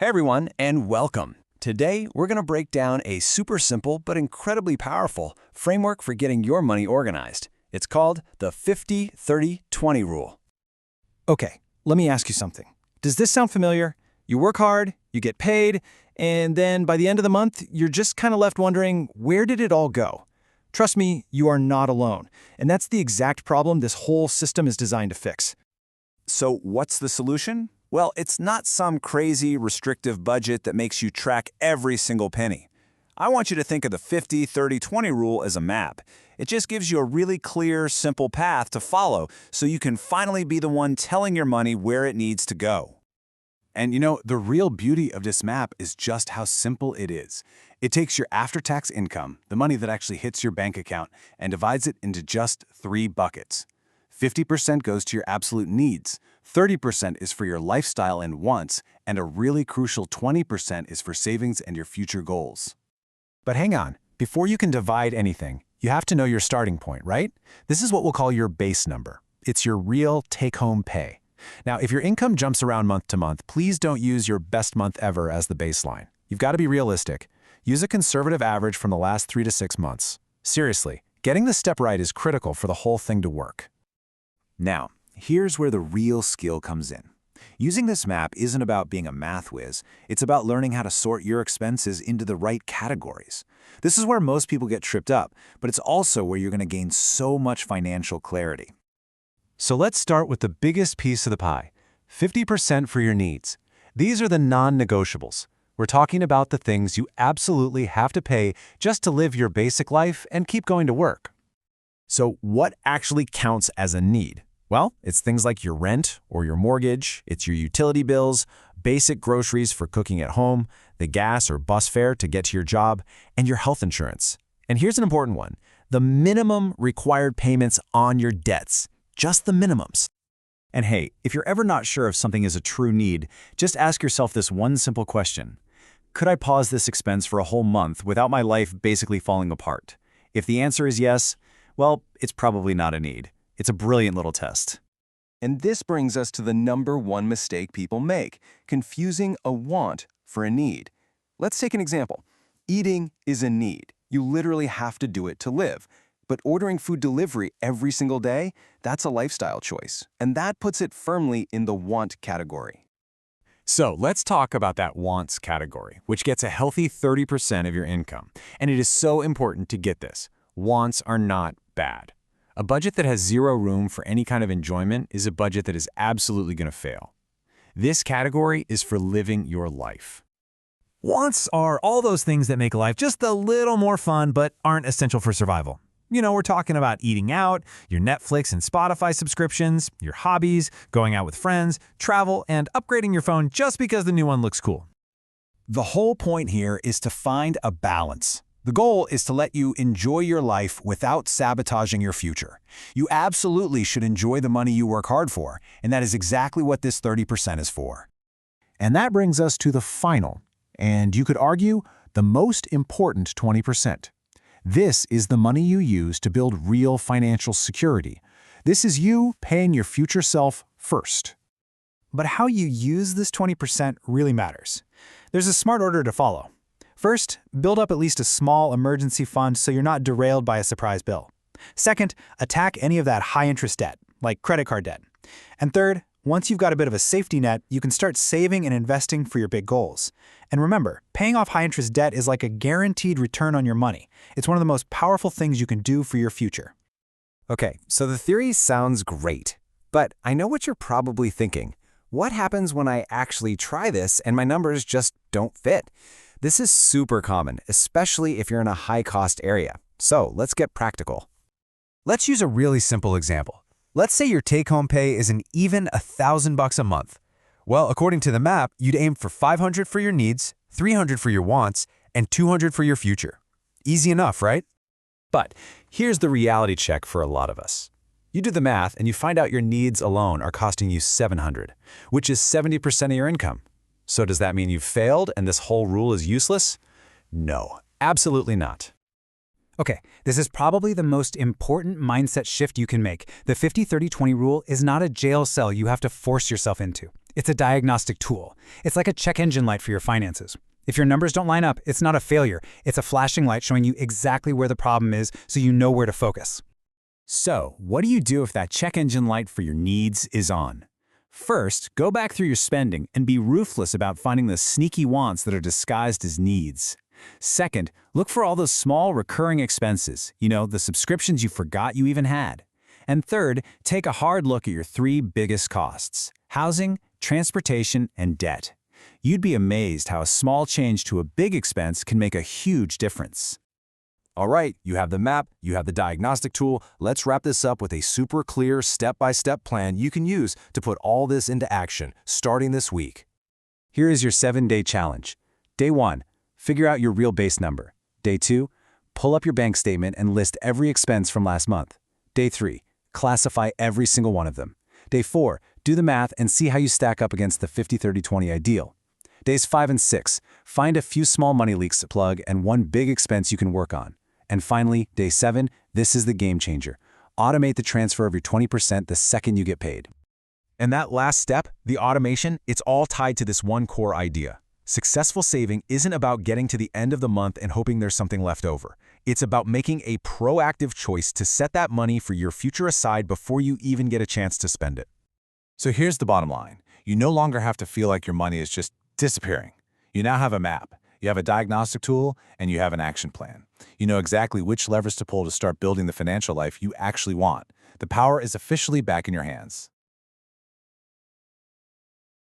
Hey everyone, and welcome. Today, we're going to break down a super simple but incredibly powerful framework for getting your money organized. It's called the 50-30-20 rule. Okay, let me ask you something. Does this sound familiar? You work hard, you get paid, and then by the end of the month, you're just kind of left wondering, where did it all go? Trust me, you are not alone. And that's the exact problem this whole system is designed to fix. So what's the solution? Well, it's not some crazy, restrictive budget that makes you track every single penny. I want you to think of the 50-30-20 rule as a map. It just gives you a really clear, simple path to follow so you can finally be the one telling your money where it needs to go. And you know, the real beauty of this map is just how simple it is. It takes your after-tax income, the money that actually hits your bank account, and divides it into just 3 buckets. 50% goes to your absolute needs, 30% is for your lifestyle and wants, and a really crucial 20% is for savings and your future goals. But hang on, before you can divide anything, you have to know your starting point, right? This is what we'll call your base number. It's your real take-home pay. Now, if your income jumps around month to month, please don't use your best month ever as the baseline. You've got to be realistic. Use a conservative average from the last 3 to 6 months. Seriously, getting this step right is critical for the whole thing to work. Now, here's where the real skill comes in. Using this map isn't about being a math whiz. It's about learning how to sort your expenses into the right categories. This is where most people get tripped up, but it's also where you're going to gain so much financial clarity. So let's start with the biggest piece of the pie, 50% for your needs. These are the non-negotiables. We're talking about the things you absolutely have to pay just to live your basic life and keep going to work. So what actually counts as a need? Well, it's things like your rent or your mortgage, it's your utility bills, basic groceries for cooking at home, the gas or bus fare to get to your job, and your health insurance. And here's an important one, the minimum required payments on your debts, just the minimums. And hey, if you're ever not sure if something is a true need, just ask yourself this one simple question. Could I pause this expense for a whole month without my life basically falling apart? If the answer is yes, well, it's probably not a need. It's a brilliant little test. And this brings us to the #1 mistake people make, confusing a want for a need. Let's take an example. Eating is a need. You literally have to do it to live. But ordering food delivery every single day, that's a lifestyle choice. And that puts it firmly in the want category. So let's talk about that wants category, which gets a healthy 30% of your income. And it is so important to get this. Wants are not bad. A budget that has zero room for any kind of enjoyment is a budget that is absolutely going to fail. This category is for living your life. Wants are all those things that make life just a little more fun but aren't essential for survival. You know, we're talking about eating out, your Netflix and Spotify subscriptions, your hobbies, going out with friends, travel, and upgrading your phone just because the new one looks cool. The whole point here is to find a balance. The goal is to let you enjoy your life without sabotaging your future. You absolutely should enjoy the money you work hard for, and that is exactly what this 30% is for. And that brings us to the final, and you could argue, the most important 20%. This is the money you use to build real financial security. This is you paying your future self first. But how you use this 20% really matters. There's a smart order to follow. First, build up at least a small emergency fund so you're not derailed by a surprise bill. Second, attack any of that high-interest debt, like credit card debt. And third, once you've got a bit of a safety net, you can start saving and investing for your big goals. And remember, paying off high-interest debt is like a guaranteed return on your money. It's one of the most powerful things you can do for your future. Okay, so the theory sounds great, but I know what you're probably thinking. What happens when I actually try this and my numbers just don't fit? This is super common, especially if you're in a high-cost area. So let's get practical. Let's use a really simple example. Let's say your take-home pay is an even $1,000 a month. Well, according to the map, you'd aim for $500 for your needs, $300 for your wants, and $200 for your future. Easy enough, right? But here's the reality check for a lot of us. You do the math and you find out your needs alone are costing you $700, which is 70% of your income. So does that mean you've failed and this whole rule is useless? No, absolutely not. Okay, this is probably the most important mindset shift you can make. The 50-30-20 rule is not a jail cell you have to force yourself into. It's a diagnostic tool. It's like a check engine light for your finances. If your numbers don't line up, it's not a failure. It's a flashing light showing you exactly where the problem is so you know where to focus. So, what do you do if that check engine light for your needs is on? First, go back through your spending and be ruthless about finding the sneaky wants that are disguised as needs. Second, look for all those small recurring expenses, the subscriptions you forgot you even had. And third, take a hard look at your three biggest costs: housing, transportation, and debt. You'd be amazed how a small change to a big expense can make a huge difference. All right, you have the map, you have the diagnostic tool. Let's wrap this up with a super clear step-by-step plan you can use to put all this into action, starting this week. Here is your 7-day challenge. Day 1, figure out your real base number. Day 2, pull up your bank statement and list every expense from last month. Day 3, classify every single one of them. Day 4, do the math and see how you stack up against the 50-30-20 ideal. Days 5 and 6, find a few small money leaks to plug and one big expense you can work on. And finally, day 7, this is the game changer. Automate the transfer of your 20% the second you get paid. And that last step, the automation, it's all tied to this one core idea. Successful saving isn't about getting to the end of the month and hoping there's something left over. It's about making a proactive choice to set that money for your future aside before you even get a chance to spend it. So here's the bottom line. You no longer have to feel like your money is just disappearing. You now have a map, you have a diagnostic tool, and you have an action plan. You know exactly which levers to pull to start building the financial life you actually want. The power is officially back in your hands.